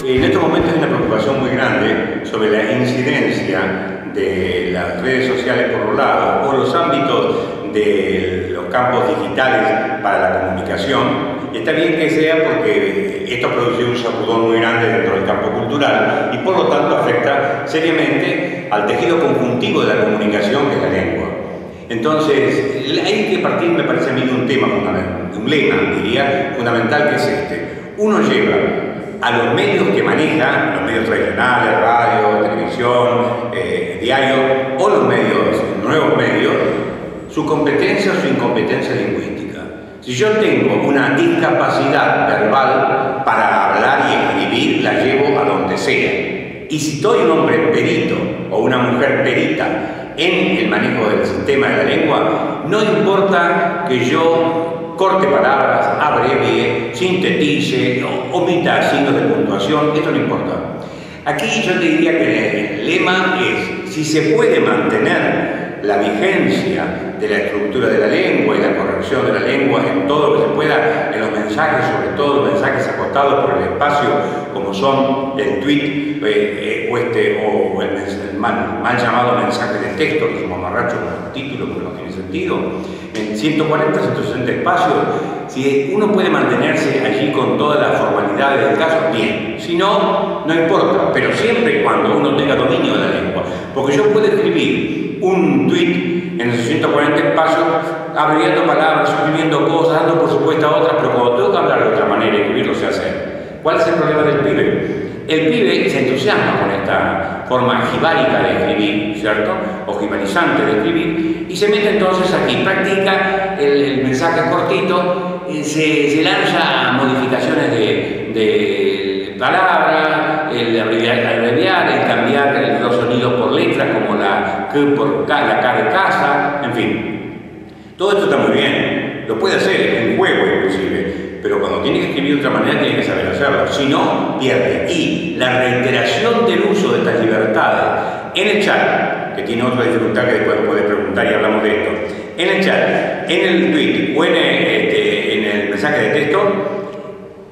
En estos momentos hay una preocupación muy grande sobre la incidencia de las redes sociales por un lado, o los ámbitos de los campos digitales para la comunicación. Y está bien que sea porque esto ha producido un sacudón muy grande dentro del campo cultural y por lo tanto afecta seriamente al tejido conjuntivo de la comunicación, que es la lengua. Entonces, hay que partir, me parece a mí, de un tema fundamental, de un lema, diría, fundamental, que es este. Uno lleva a los medios que maneja, los medios tradicionales, radio, televisión, diario, o los medios, nuevos medios, su competencia o su incompetencia lingüística. Si yo tengo una discapacidad verbal para hablar y escribir, la llevo a donde sea. Y si soy un hombre perito o una mujer perita en el manejo del sistema de la lengua, no importa que yo corte palabras, abrevie, sintetice, omita signos de puntuación, esto no importa. Aquí yo te diría que el lema es, si se puede mantener la vigencia de la estructura de la lengua y la corrección de la lengua en todo lo que se pueda, en los mensajes, sobre todo los mensajes acotados por el espacio, como son el tweet o el mal llamado mensaje de texto, que es un mamarracho con el título porque no tiene sentido, en 140, 160 espacios, si uno puede mantenerse allí con todas las formalidades del caso, bien. Si no, no importa, pero siempre y cuando uno tenga dominio de la lengua. Porque yo puedo escribir un tweet en esos 140 espacios, abreviando palabras, suprimiendo cosas, dando por supuesto a otras, pero cuando tengo que hablar de otra manera y escribirlo se hace. ¿Cuál es el problema del pibe? El pibe se entusiasma con esta forma jibárica de escribir, ¿cierto? O jibarizante de escribir, y se mete entonces aquí, practica el mensaje cortito, se lanza a modificaciones de palabras, el abreviar, el cambiar los sonidos por letras, como la K por K, la K de casa, en fin. Todo esto está muy bien, lo puede hacer, es un juego inclusive. Pero cuando tiene que escribir de otra manera, tiene que saber hacerlo. Si no, pierde. Y la reiteración del uso de estas libertades en el chat, que tiene otra dificultad que después puede preguntar y hablamos de esto, en el chat, en el tweet o en el mensaje de texto,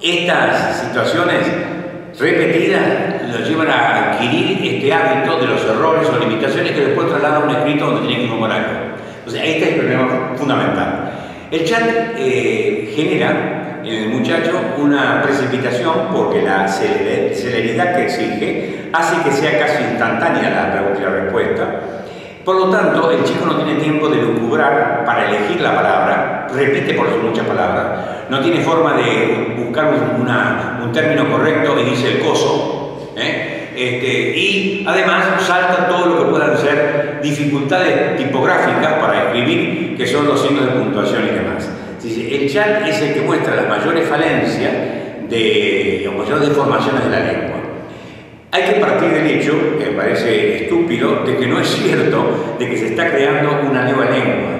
estas situaciones repetidas lo llevan a adquirir este hábito de los errores o limitaciones que después traslada a un escrito donde tiene que incorporar algo. Entonces, este es el problema fundamental. El chat genera en el muchacho una precipitación porque la celeridad que exige hace que sea casi instantánea la pregunta y la respuesta. Por lo tanto, el chico no tiene tiempo de lucubrar para elegir la palabra, repite por eso muchas palabras, no tiene forma de buscar un término correcto y dice el coso, y además salta todo lo que puedan ser dificultades tipográficas para escribir, que son los signos de puntuación y demás. El chat es el que muestra las mayores falencias o mayores deformaciones de la lengua. Hay que partir del hecho, que me parece estúpido, de que no es cierto de que se está creando una nueva lengua.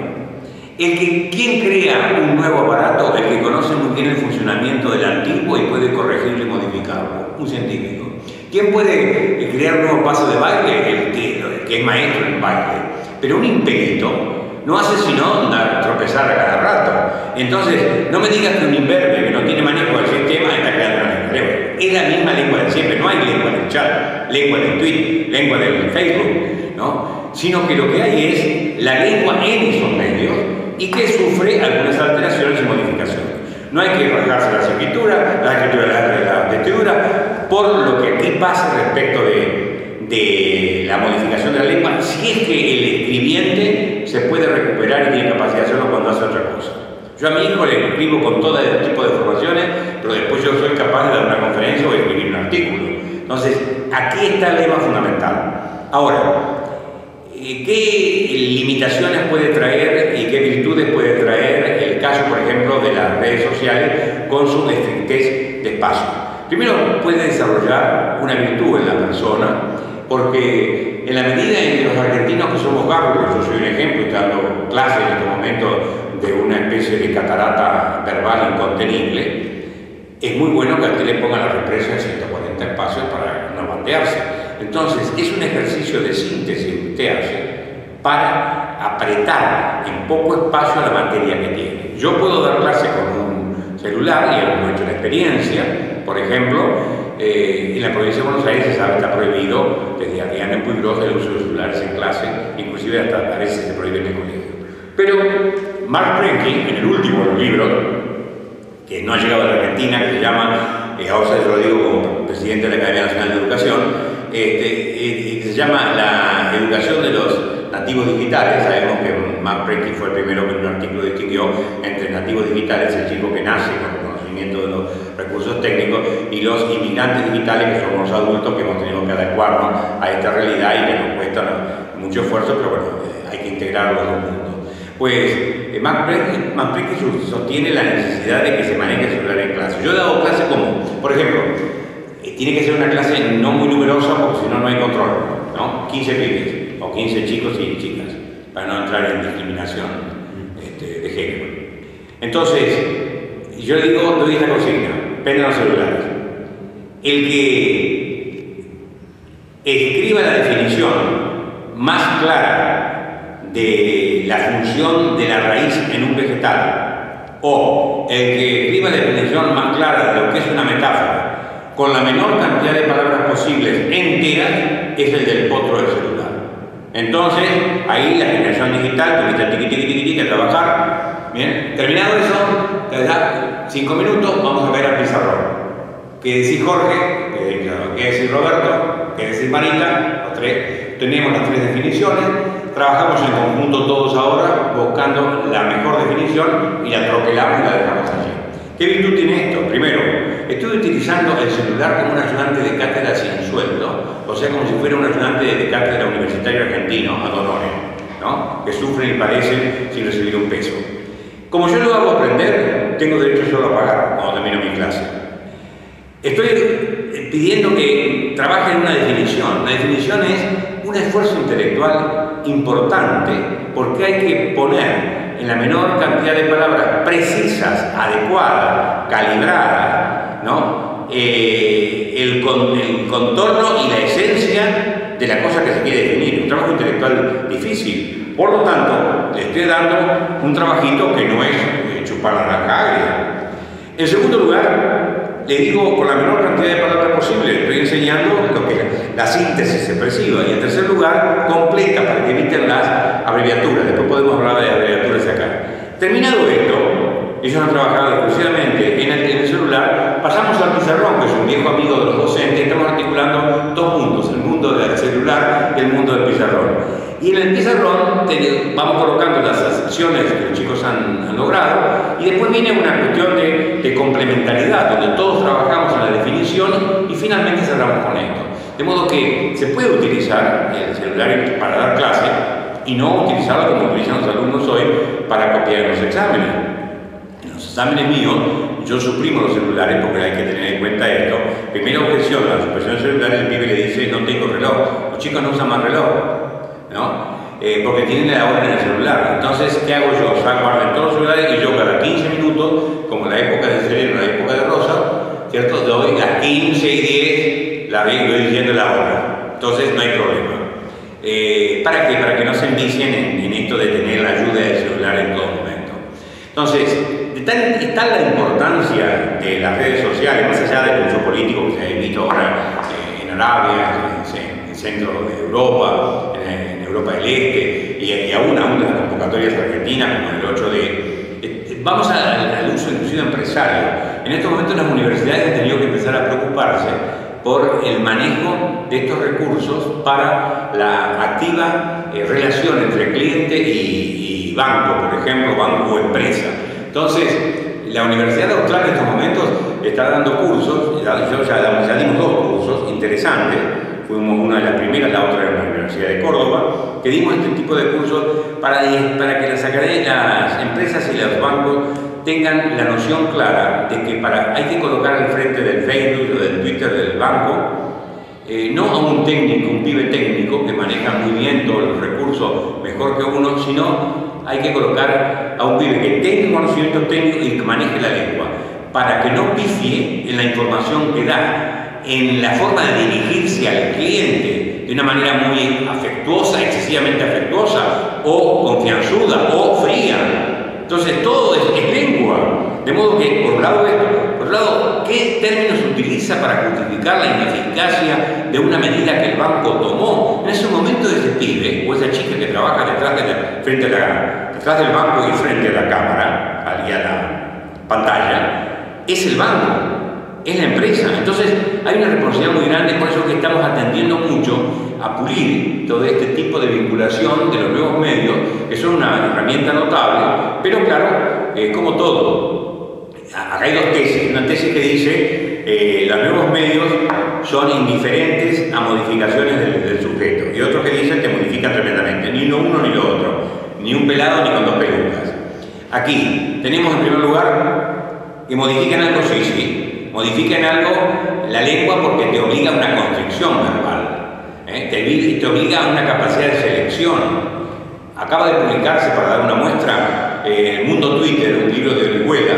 ¿Quién crea un nuevo aparato? El que conoce muy bien el funcionamiento del antiguo y puede corregirlo y modificarlo, un científico. ¿Quién puede crear un nuevo paso de baile? El que es maestro en baile. Pero un imperito no hace sino tropezar a cada rato. Entonces, no me digas que un imberbe que no tiene manejo del sistema está creando una lengua. Es la misma lengua de siempre, no hay lengua del chat, lengua del tweet, lengua del Facebook, ¿no? Sino que lo que hay es la lengua en esos medios y que sufre algunas alteraciones y modificaciones. No hay que rajarse la escritura, la vestidura, por lo que aquí pasa respecto de la modificación de la lengua, si es que el escribiente se puede recuperar y tiene capacidad de hacerlo cuando hace otra cosa. Yo a mi hijo le escribo con todo tipo de formaciones, pero después yo soy capaz de dar una conferencia o de escribir un artículo. Entonces, aquí está el lema fundamental. Ahora, ¿qué limitaciones puede traer y qué virtudes puede traer el caso, por ejemplo, de las redes sociales con su estrictez de espacio? Primero, puede desarrollar una virtud en la persona, porque en la medida en que los argentinos que somos gárrulos, yo soy un ejemplo, estoy dando clases en este momento de una especie de catarata verbal incontenible, es muy bueno que a usted le pongan la represa en 140 espacios para no bandearse. Entonces, es un ejercicio de síntesis que usted hace para apretar en poco espacio la materia que tiene. Yo puedo dar clase con un celular, y hemos hecho la experiencia, por ejemplo, En la provincia de Buenos Aires se sabe, está prohibido desde Adriana en Puigros el uso de celulares en clase, inclusive hasta a veces se prohíbe en el colegio. Pero Mark Prensky, en el último de los libros, que no ha llegado a la Argentina, que se llama, ahora yo lo digo como presidente de la Academia Nacional de Educación, que se llama La educación de los nativos digitales. Sabemos que Mark Prensky fue el primero que en un artículo distinguió entre nativos digitales, el chico que nace con conocimiento de los recursos técnicos, y los inmigrantes digitales, que somos los adultos que hemos tenido que adecuarnos a esta realidad y que nos cuesta mucho esfuerzo, pero bueno, hay que integrarlos en el mundo. Pues Mark Prensky sostiene la necesidad de que se maneje el celular en clase. Yo he dado clases como, por ejemplo, tiene que ser una clase no muy numerosa porque si no, no hay control, ¿no? 15 pibes o 15 chicos y chicas, para no entrar en discriminación de género. Entonces, yo le digo, doy esta consigna: prendan los celulares. El que escriba la definición más clara de la función de la raíz en un vegetal, o el que escriba la definición más clara de lo que es una metáfora, con la menor cantidad de palabras posibles enteras, es el del potro del celular. Entonces, ahí la generación digital comienza tiqui a trabajar. Bien, terminado eso, te da 5 minutos, vamos a ver al pizarrón. ¿Qué decís Jorge? ¿Qué decís Roberto? ¿Qué decís Marita? Los tres. Tenemos las 3 definiciones. Trabajamos en conjunto todos ahora buscando la mejor definición y la troquelamos y la dejamos allí. ¿Qué virtud tiene esto? Primero, estoy utilizando el celular como un ayudante de cátedra sin sueldo, o sea, como si fuera un ayudante de cátedra universitario argentino, ad honorem, ¿no? Que sufren y padecen sin recibir un peso. Como yo lo hago aprender, tengo derecho solo a pagar cuando termino mi clase. Estoy pidiendo que trabaje en una definición. La definición es un esfuerzo intelectual importante porque hay que poner en la menor cantidad de palabras precisas, adecuadas, calibradas, ¿no? el contorno y la esencia de la cosa que se quiere definir. Un trabajo intelectual difícil. Por lo tanto, le estoy dando un trabajito que no es chupar la naranja agria. En segundo lugar, le digo con la menor cantidad de palabras posible, estoy enseñando lo que la síntesis expresiva. Y en tercer lugar, completa, para que eviten las abreviaturas. Después podemos hablar de abreviaturas acá. Terminado esto, ellos han trabajado exclusivamente en el celular, pasamos al pizarrón, que es un viejo amigo de los docentes. Estamos articulando 2 mundos, el mundo del celular y el mundo del pizarrón. Y en el pizarrón vamos colocando las secciones que los chicos han logrado, y después viene una cuestión de complementariedad, donde todos trabajamos en la definición y finalmente cerramos con esto. De modo que se puede utilizar el celular para dar clase y no utilizarlo como utilizan los alumnos hoy para copiar en los exámenes. En los exámenes míos yo suprimo los celulares porque hay que tener en cuenta esto. Primera objeción a la supresión del celular: el pibe le dice no tengo reloj. Los chicos no usan más reloj, ¿no? Porque tienen la hora en el celular. Entonces, ¿qué hago yo? Guarden todos los celulares y yo cada 15 minutos, como la época de Sereno, la época de Rosa, ¿cierto? Doy las 15 y 10, la vengo diciendo la hora. Entonces no hay problema. ¿Para qué? Para que no se envicien en esto de tener la ayuda del celular en todo momento. Entonces, está la importancia de las redes sociales, más allá del uso político que se ha visto ahora en Arabia, en el centro de Europa, en Europa del Este, y aún las convocatorias argentinas, como el 8D. Vamos al uso inclusive empresario. En estos momentos las universidades han tenido que empezar a preocuparse por el manejo de estos recursos para la activa relación entre cliente y banco, por ejemplo, banco o empresa. Entonces, la Universidad de Austral en estos momentos está dando cursos, ya dimos 2 cursos interesantes. Fuimos una de las primeras, la otra en la Universidad de Córdoba, que dimos este tipo de cursos para que las empresas y los bancos tengan la noción clara de que hay que colocar al frente del Facebook o del Twitter del banco, no a un técnico, un pibe técnico que maneja muy bien todos los recursos mejor que uno, sino hay que colocar a un pibe que tenga conocimiento técnico y que maneje la lengua, para que no pifie en la información que da, en la forma de dirigirse al cliente de una manera muy afectuosa, excesivamente afectuosa, o confianzuda, o fría. Entonces todo es lengua. De modo que, por un lado esto, por Por otro lado, ¿qué términos utiliza para justificar la ineficacia de una medida que el banco tomó? En ese momento ese pibe o esa chica que trabaja detrás del banco y frente a la cámara, y a la pantalla, es el banco, es la empresa. Entonces hay una responsabilidad muy grande, por eso que estamos atendiendo mucho a pulir todo este tipo de vinculación de los nuevos medios, que son una herramienta notable, pero claro, como todo. Acá hay dos tesis. Una tesis que dice los nuevos medios son indiferentes a modificaciones del sujeto, y otros que dicen que modifican tremendamente, ni lo uno ni lo otro, ni un pelado ni con dos pelucas. Aquí tenemos en primer lugar que modifican algo, sí, modifican algo la lengua porque te obliga a una constricción verbal, te obliga a una capacidad de selección. Acaba de publicarse, para dar una muestra, El Mundo Twitter, un libro de Orihuela,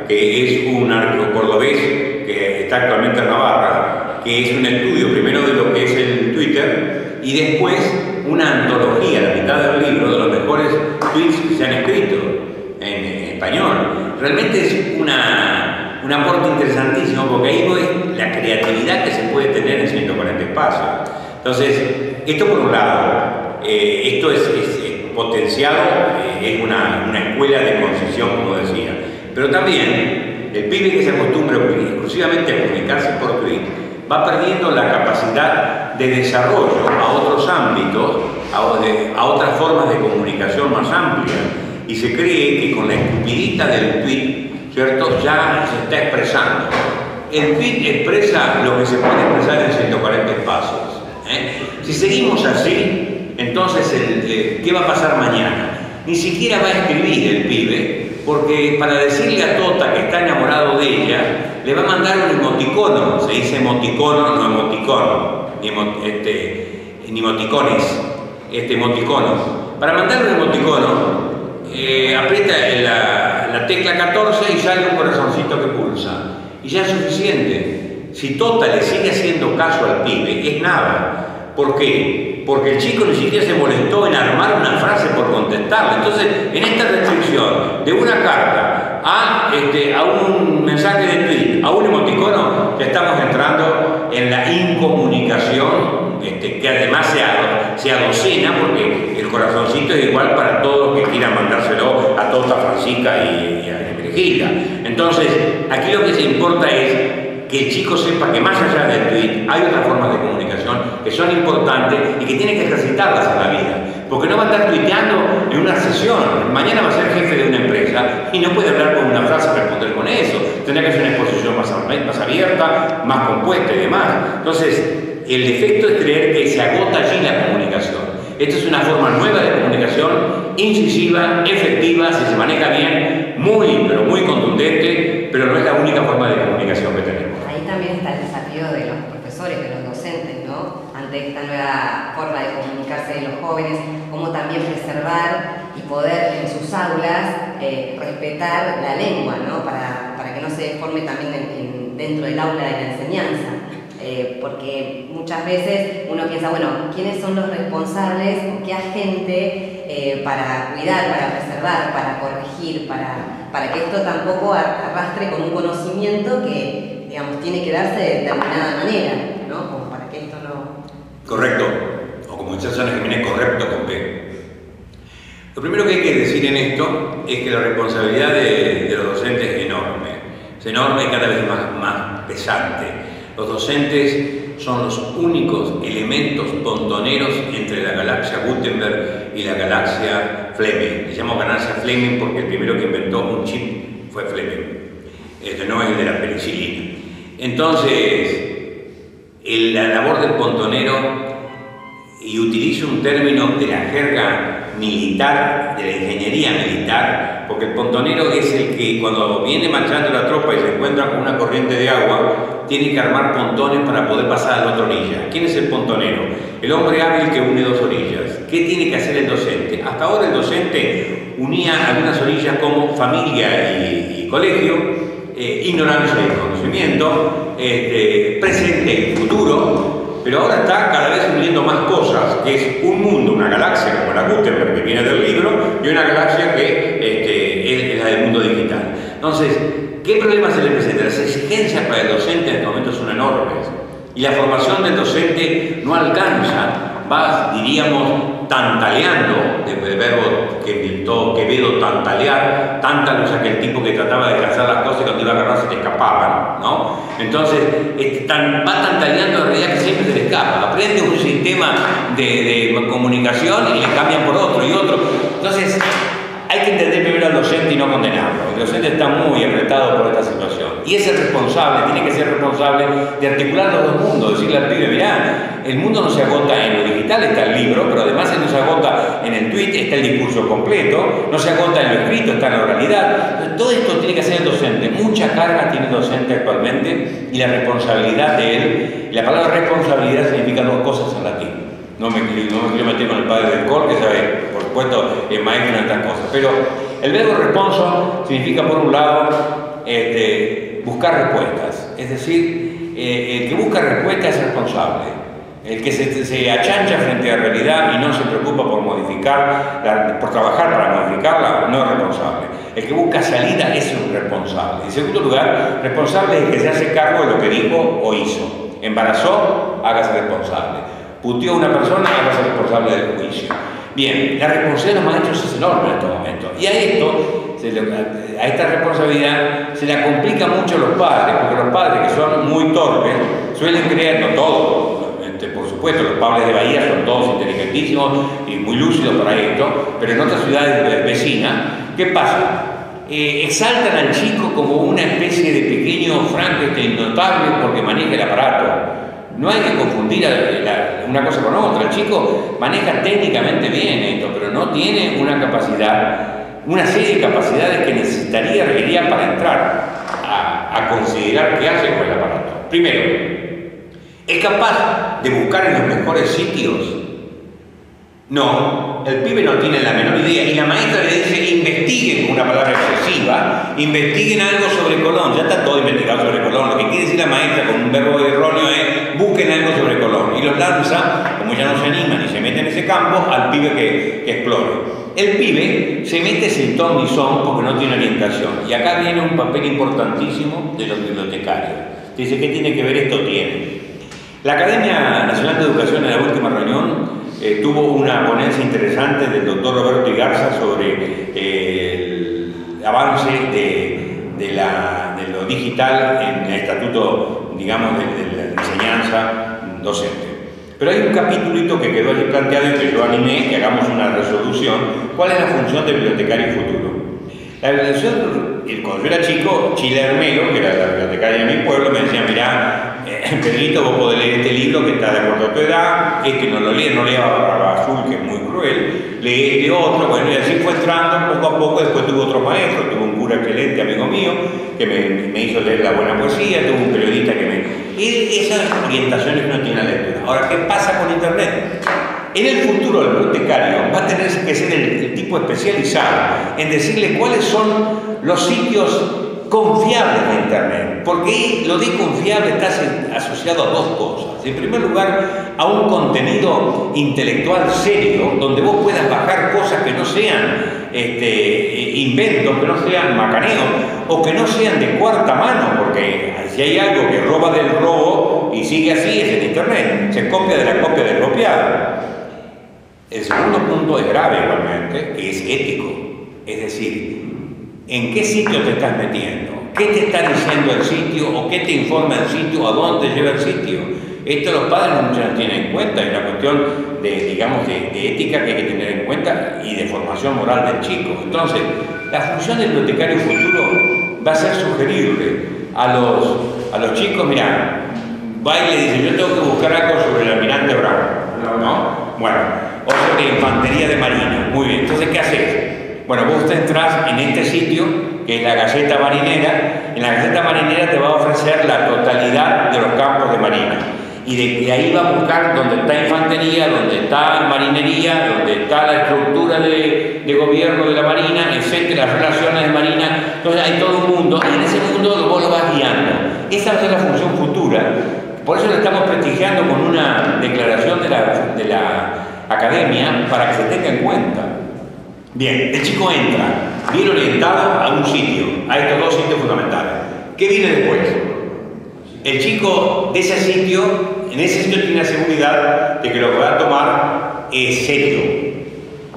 que es un árbitro cordobés que está actualmente en Navarra, que es un estudio primero de lo que es el Twitter y después una antología, la mitad del libro, de los mejores tweets que se han escrito en español. Realmente es un aporte interesantísimo, porque ahí ves la creatividad que se puede tener en 140 espacios. Entonces, esto por un lado, esto es potenciado, es una escuela de concisión, como decía. Pero también, el pibe que se acostumbra exclusivamente a comunicarse por tweet va perdiendo la capacidad de desarrollo a otros ámbitos, a otras formas de comunicación más amplias. Y se cree que con la escupidita del tweet, ¿cierto?, ya se está expresando. El tweet expresa lo que se puede expresar en 140 espacios. Si seguimos así, entonces, ¿qué va a pasar mañana? Ni siquiera va a escribir el pibe, porque para decirle a Tota que está enamorado de ella, le va a mandar un emoticono. Se dice emoticono, no emoticono, ni emoticones, emoticono. Para mandar un emoticono, aprieta la tecla 14 y sale un corazoncito que pulsa. Y ya es suficiente. Si Tota le sigue haciendo caso al pibe, es nada. ¿Por qué? Porque el chico ni siquiera se molestó en armar una frase por contestarle. Entonces, en esta restricción de una carta a un mensaje de tweet, a un emoticono, ya estamos entrando en la incomunicación, que además se adocena, porque el corazoncito es igual para todos los que quieran mandárselo a Tota, Francisca y a Virgilia. Entonces, aquí lo que se importa es que el chico sepa que más allá del tweet hay otras formas de comunicación que son importantes y que tiene que ejercitarlas en la vida. Porque no va a estar tuiteando en una sesión. Mañana va a ser jefe de una empresa y no puede hablar con una frase y responder con eso. Tendrá que hacer una exposición más abierta, más compuesta y demás. Entonces, el defecto es creer que se agota allí la comunicación. Esta es una forma nueva de comunicación, incisiva, efectiva, si se maneja bien, pero muy contundente, pero no es la única forma de comunicación que tenemos. Ahí también está el desafío de los profesores, de los docentes, ¿no? Ante esta nueva forma de comunicarse de los jóvenes, cómo también preservar y poder en sus aulas respetar la lengua, ¿no? Para que no se deforme también dentro del aula de la enseñanza. Porque muchas veces uno piensa, bueno, ¿quiénes son los responsables o qué agente para cuidar, para preservar, para corregir, para que esto tampoco arrastre con un conocimiento que, digamos, tiene que darse de determinada manera, ¿no? Como para que esto no... Correcto, o como dice Susana Jiménez, correcto con P. Lo primero que hay que decir en esto es que la responsabilidad de los docentes es enorme y cada vez más pesante. Los docentes son los únicos elementos pontoneros entre la galaxia Gutenberg y la galaxia Fleming. Le llamo galaxia Fleming porque el primero que inventó un chip fue Fleming, no el de la penicilina. Entonces, la labor del pontonero, y utilizo un término de la jerga militar, de la ingeniería militar, porque el pontonero es el que cuando viene marchando la tropa y se encuentra con una corriente de agua, tiene que armar pontones para poder pasar a la otra orilla. ¿Quién es el pontonero? El hombre hábil que une dos orillas. ¿Qué tiene que hacer el docente? Hasta ahora el docente unía algunas orillas como familia y colegio, ignorancia y conocimiento, presente y futuro, pero ahora está cada vez uniendo más cosas, que es un mundo, una galaxia como la Gutenberg que viene del libro, y una galaxia que es la del mundo digital. Entonces, ¿qué problema se le presenta? Las exigencias para el docente en este momento son enormes y la formación del docente no alcanza, va, diríamos, tantaleando, del verbo que pintó Quevedo, tantalear, tántalo es aquel tipo que trataba de cazar las cosas y cuando iba a agarrar se te escapaban, ¿no? Entonces, va tantaleando en realidad que siempre se le escapa. Aprende un sistema de comunicación y le cambian por otro y otro. Entonces, hay que entender primero al docente y no condenarlo. El docente está muy apretado por esta situación. Y es el responsable, tiene que ser responsable de articular los dos mundos, decirle al pibe, mirá, el mundo no se agota en lo digital, está el libro, pero además no se agota en el tweet, está el discurso completo, no se agota en lo escrito, está en la oralidad. Entonces, todo esto tiene que hacer el docente. Mucha carga tiene el docente actualmente y la responsabilidad de él. Y la palabra responsabilidad significa dos cosas en latín. No me quiero meter con el padre del cor, que sabe, por supuesto, es maestro en estas cosas. Pero el verbo responso significa, por un lado, buscar respuestas. Es decir, el que busca respuestas es responsable. El que se achancha frente a la realidad y no se preocupa por modificarla, por trabajar para modificarla, no es responsable. El que busca salida es un responsable. En segundo lugar, responsable es el que se hace cargo de lo que dijo o hizo. Embarazó, hágase responsable. Puteó a una persona, hágase responsable del juicio. Bien, la responsabilidad de los maestros es enorme en este momento. Y a esta responsabilidad se la complica mucho a los padres, porque los padres que son muy torpes suelen creer, no todos, por supuesto, los padres de Bahía son todos inteligentísimos y muy lúcidos para esto, pero en otras ciudades vecinas, ¿qué pasa? Exaltan al chico como una especie de pequeño Frankenstein notable porque maneja el aparato. No hay que confundir una cosa con otra. El chico maneja técnicamente bien esto, pero no tiene una capacidad, una serie de capacidades que requeriría para entrar a considerar qué hace con el aparato. Primero, ¿es capaz de buscar en los mejores sitios? No, el pibe no tiene la menor idea y la maestra le dice investiguen, con una palabra excesiva, investiguen algo sobre Colón. Ya está todo investigado sobre Colón. Lo que quiere decir la maestra con un verbo erróneo es busquen algo sobre Colón y los lanza, como ya no se animan y se mete en ese campo, al pibe que explore. El pibe se mete sin ton ni son porque no tiene orientación y acá viene un papel importantísimo de los bibliotecarios. Dice, ¿qué tiene que ver esto? Tiene. La Academia Nacional de Educación en la última reunión tuvo una ponencia interesante del doctor Roberto Igarza sobre el avance de lo digital en el estatuto, digamos, de la enseñanza docente. Pero hay un capítulito que quedó allí planteado y que yo animé que hagamos una resolución. ¿Cuál es la función del bibliotecario futuro? La bibliotecaria, cuando yo era chico, Chila Hermelo, que era la bibliotecaria de mi pueblo, me decía, mirá, Pedrito, vos podés leer este libro que está de acuerdo a tu edad, no lo lees, no leas Barba Azul, que es muy cruel, lee este otro, bueno, y así fue entrando poco a poco. Después tuve otro maestro, tuve un cura excelente, amigo mío, que me hizo leer la buena poesía, tuve un periodista que me... Y esas orientaciones que uno tiene a la lectura. Ahora, ¿qué pasa con Internet? En el futuro el bibliotecario va a tener que ser el tipo especializado en decirle cuáles son los sitios confiables de Internet, porque lo de confiable está asociado a dos cosas. En primer lugar, a un contenido intelectual serio, donde vos puedas bajar cosas que no sean inventos, que no sean macaneos, o que no sean de cuarta mano, porque si hay algo que roba del robo y sigue así, es en Internet, se copia de la copia del copiado. El segundo punto es grave igualmente, que es ético, es decir, ¿en qué sitio te estás metiendo? ¿Qué te está diciendo el sitio o qué te informa el sitio? ¿A dónde te lleva el sitio? Esto los padres no muchos tienen en cuenta, es una cuestión de ética que hay que tener en cuenta y de formación moral del chico. Entonces, la función del bibliotecario futuro va a ser sugerirle a los chicos, mirá, va y le dice, yo tengo que buscar algo sobre el almirante Brown, ¿no? Bueno, o sobre infantería de marina, muy bien, entonces, ¿qué haces? Bueno, vos te entras en este sitio, que es la Gaceta Marinera. En la Gaceta Marinera te va a ofrecer la totalidad de los campos de marina. Y de ahí va a buscar donde está infantería, donde está marinería, donde está la estructura de gobierno de la marina, etcétera, las relaciones de marina. Entonces hay todo un mundo, y en ese mundo vos lo vas guiando. Esa va a ser la función futura. Por eso lo estamos prestigiando con una declaración de la Academia para que se tenga en cuenta. Bien, el chico entra bien orientado a un sitio, a estos dos sitios fundamentales. ¿Qué viene después? El chico de ese sitio, en ese sitio tiene la seguridad de que lo que va a tomar es serio.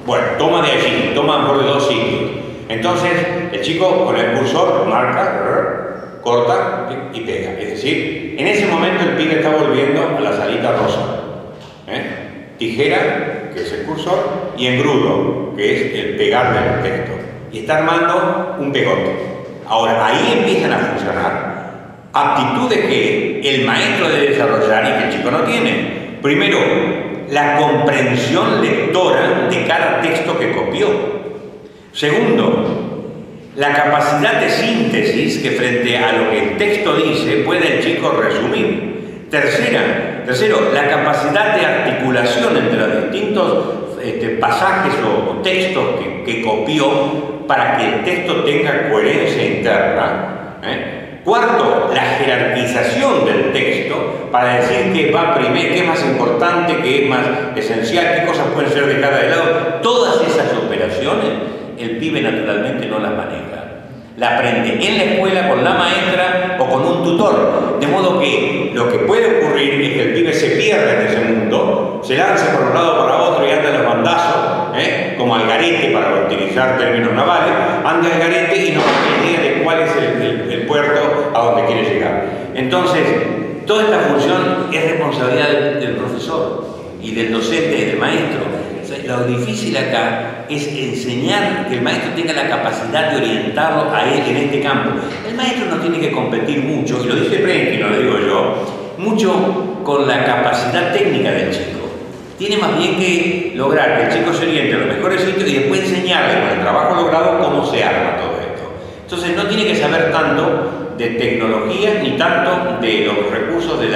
Bueno, toma de allí, toma por de 2 sitios. Entonces, el chico con el cursor marca, corta y pega. Es decir, en ese momento el pibe está volviendo a la salita rosa. Tijera, que es el cursor, y engrudo, que es el pegar del texto. Y está armando un pegote. Ahora, ahí empiezan a funcionar aptitudes que el maestro debe desarrollar y que el chico no tiene. Primero, la comprensión lectora de cada texto que copió. Segundo, la capacidad de síntesis que frente a lo que el texto dice puede el chico resumir. Tercero, la capacidad de articulación entre los distintos pasajes o textos que copió para que el texto tenga coherencia interna. Cuarto, la jerarquización del texto para decir qué va primero, qué es más importante, qué es más esencial, qué cosas pueden ser dejadas de lado. Todas esas operaciones el pibe naturalmente no las maneja. La aprende en la escuela con la maestra o con un tutor. De modo que lo que puede ocurrir es que el pibe se pierda en ese mundo, se lance por un lado para otro y anda a los bandazos, como al garete para utilizar términos navales, anda al garete y no tiene idea de cuál es el puerto a donde quiere llegar. Entonces, toda esta función es responsabilidad del profesor y del docente y del maestro. Lo difícil acá es enseñar que el maestro tenga la capacidad de orientarlo a él en este campo. El maestro no tiene que competir mucho, y lo dice Prensky, no lo digo yo, mucho con la capacidad técnica del chico. Tiene más bien que lograr que el chico se oriente a los mejores sitios y después enseñarle con el trabajo logrado cómo se arma todo esto. Entonces no tiene que saber tanto de tecnología ni tanto de los recursos de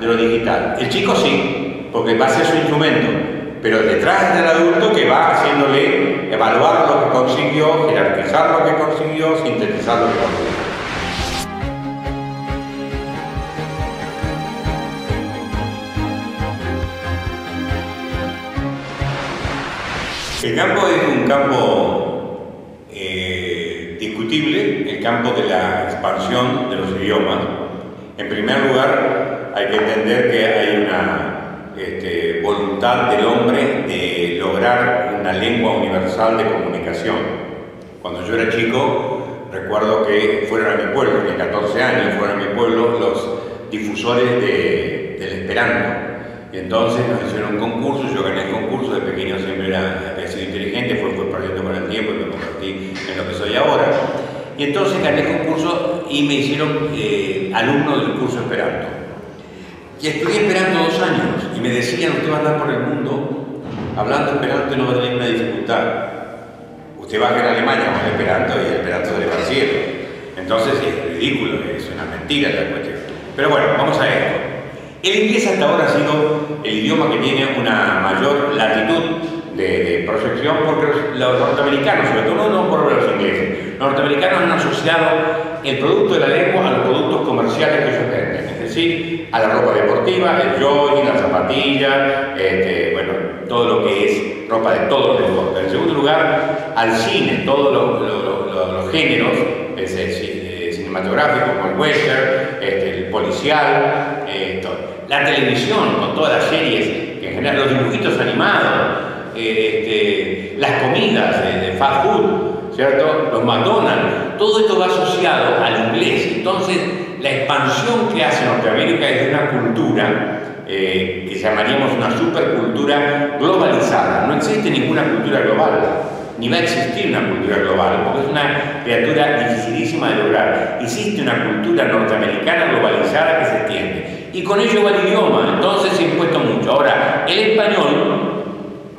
lo digital. El chico sí, porque va a ser su instrumento. Pero detrás del adulto que va haciéndole evaluar lo que consiguió, jerarquizar lo que consiguió, sintetizar lo que consiguió. El campo es un campo discutible, el campo de la expansión de los idiomas. En primer lugar, hay que entender que hay una voluntad del hombre de lograr una lengua universal de comunicación. Cuando yo era chico, recuerdo que fueron a mi pueblo, de 14 años, fueron a mi pueblo los difusores del Esperanto. Y entonces nos hicieron un concurso, yo gané el concurso, de pequeño siempre había sido inteligente, fui perdiendo con el tiempo y me convertí en lo que soy ahora. Y entonces gané el concurso y me hicieron alumno del curso Esperanto. Y estuve esperando 2 años y me decían, usted va a andar por el mundo hablando esperanto y no va a tener una dificultad. Usted va a ir a Alemania con el esperanto y el esperanto se le va al cielo. Entonces es ridículo, es una mentira la cuestión. Pero bueno, vamos a esto. El inglés hasta ahora ha sido el idioma que tiene una mayor latitud de proyección porque los norteamericanos, sobre todo no por los ingleses, los norteamericanos han asociado el producto de la lengua a los productos comerciales que ellos venden, es decir, a la ropa deportiva, el jogging, las zapatillas, bueno, todo lo que es ropa de todos los deportes. En segundo lugar, al cine, todos los géneros cinematográficos, como el western, el policial, todo. La televisión, con todas las series, que en general los dibujitos animados, las comidas de fast food, ¿cierto? Los McDonald's, todo esto va asociado al inglés. Entonces, la expansión que hace Norteamérica es de una cultura que llamaríamos una supercultura globalizada. No existe ninguna cultura global, ni va a existir una cultura global, porque es una criatura dificilísima de lograr. Existe una cultura norteamericana globalizada que se extiende. Y con ello va el idioma, entonces se ha impuesto mucho. Ahora, el español,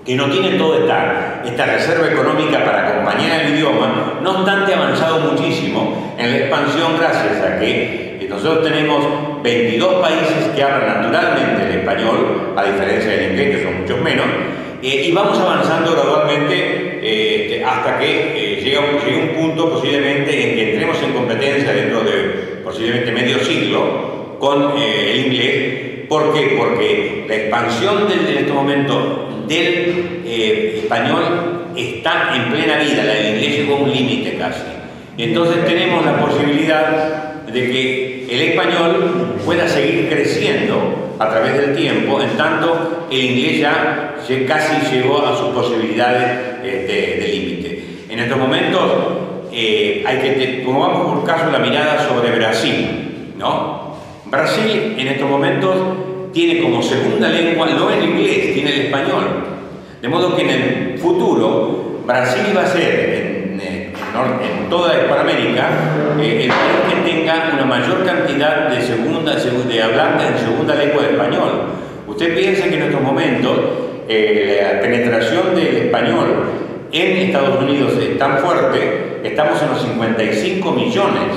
que no tiene toda esta reserva económica para acompañar el idioma, no obstante ha avanzado muchísimo en la expansión gracias a que nosotros tenemos 22 países que hablan naturalmente el español, a diferencia del inglés, que son muchos menos, y vamos avanzando gradualmente hasta que llegue un punto posiblemente en que entremos en competencia dentro de posiblemente medio siglo con el inglés. ¿Por qué? Porque la expansión en este momento del español está en plena vida, la del inglés llegó a un límite casi. Entonces tenemos la posibilidad de que el español pueda seguir creciendo a través del tiempo, en tanto el inglés ya casi llegó a sus posibilidades de límite. En estos momentos pongamos por caso la mirada sobre Brasil, ¿no? Brasil en estos momentos tiene como segunda lengua no el inglés, tiene el español. De modo que en el futuro Brasil va a ser en toda Hispanoamérica el país que tenga una mayor cantidad de hablantes en segunda lengua de español. Usted piensa que en estos momentos la penetración del español en Estados Unidos es tan fuerte, estamos en los 55 millones.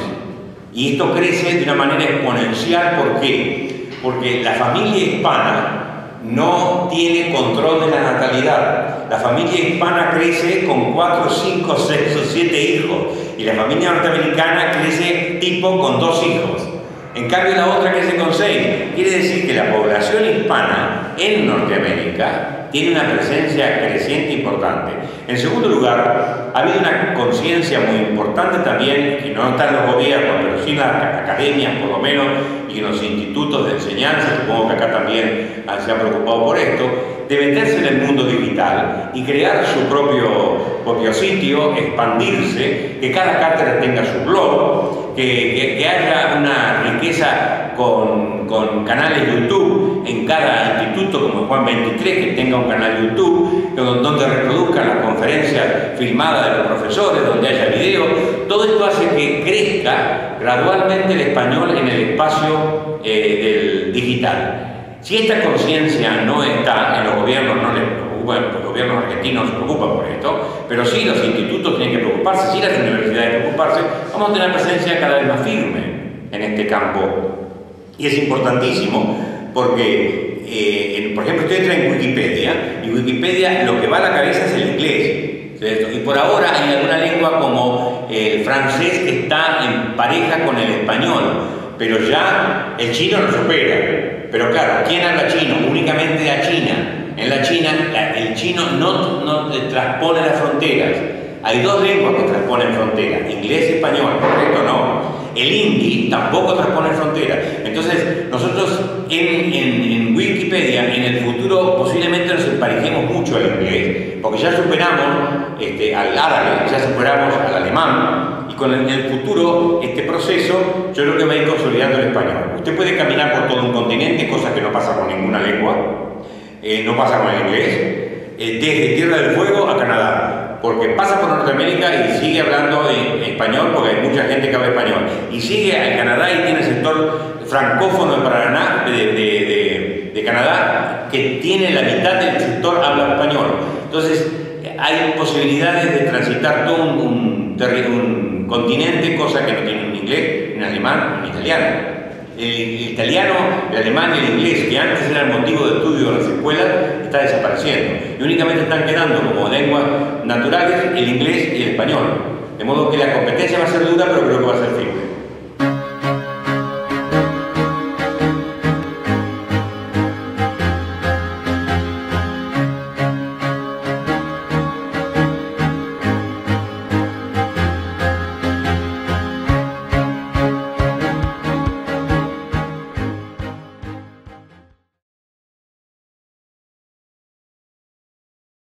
Y esto crece de una manera exponencial. ¿Por qué? Porque la familia hispana no tiene control de la natalidad. La familia hispana crece con 4, 5, 6 o 7 hijos. Y la familia norteamericana crece tipo con 2 hijos. En cambio la otra crece con 6. Quiere decir que la población hispana en Norteamérica tiene una presencia creciente importante. En segundo lugar, ha habido una conciencia muy importante también, que no está en los gobiernos, pero sí en las academias por lo menos, y en los institutos de enseñanza, supongo que acá también se han preocupado por esto, de meterse en el mundo digital y crear su propio sitio, expandirse, que cada cátedra tenga su blog, que haya una riqueza con canales YouTube en cada instituto, como Juan 23, que tenga un canal YouTube, donde reproduzcan las conferencias filmadas de los profesores, donde haya videos. Todo esto hace que crezca gradualmente el español en el espacio del digital. Si esta conciencia no está en los gobiernos, no les preocupa, los gobiernos argentinos no se preocupan por esto, pero sí los institutos tienen que preocuparse, sí las universidades preocuparse, vamos a tener presencia cada vez más firme en este campo. Y es importantísimo porque, por ejemplo, usted entra en Wikipedia, y Wikipedia lo que va a la cabeza es el inglés, ¿cierto? Y por ahora hay alguna lengua como el francés que está en pareja con el español, pero ya el chino lo supera. Pero claro, ¿quién habla chino? Únicamente a China. En la China, el chino no transpone las fronteras. Hay 2 lenguas que transponen fronteras, inglés y español, ¿correcto? No. El hindi tampoco transpone fronteras. Entonces, nosotros en Wikipedia, en el futuro, posiblemente nos emparejemos mucho al inglés, porque ya superamos al árabe, ya superamos al alemán, y en el futuro, este proceso, yo creo que va a ir consolidando el español. Usted puede caminar por todo un continente, cosa que no pasa con ninguna lengua, no pasa con el inglés, desde Tierra del Fuego a Canadá, porque pasa por Norteamérica y sigue hablando en español, porque hay mucha gente que habla español, y sigue a Canadá y tiene el sector francófono de Paraná, de Canadá, que tiene la mitad del sector habla español. Entonces, hay posibilidades de transitar todo un continente, cosa que no tiene un inglés, un alemán, un italiano. El italiano, el alemán y el inglés, que antes era el motivo de estudio en las escuelas, está desapareciendo. Y únicamente están quedando como lenguas naturales el inglés y el español. De modo que la competencia va a ser dura, pero creo que va a ser firme.